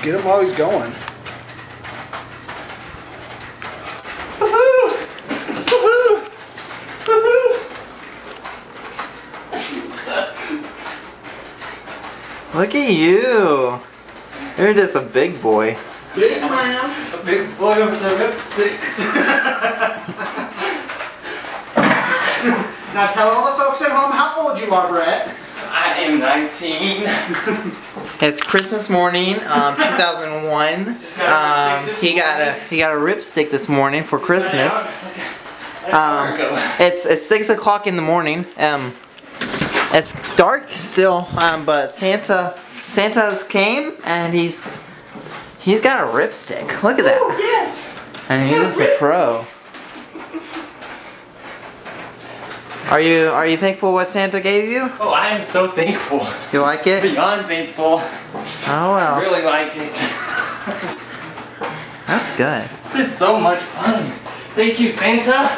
Get him while he's going. Woohoo! Woohoo! Woohoo! Look at you. You're just a big boy. Big man. A big boy with a lipstick. Now tell all the folks at home how old you are, Brett. I am 19. It's Christmas morning, 2001. Just got a He got a ripstick this morning for Christmas. It's 6 o'clock in the morning. It's dark still, but Santa's came and he's got a ripstick. Look at that. Oh, yes. And he's just a pro. Are you thankful what Santa gave you? Oh, I am so thankful. You like it? Beyond thankful. Oh well. I really like it. That's good. This is so much fun. Thank you, Santa.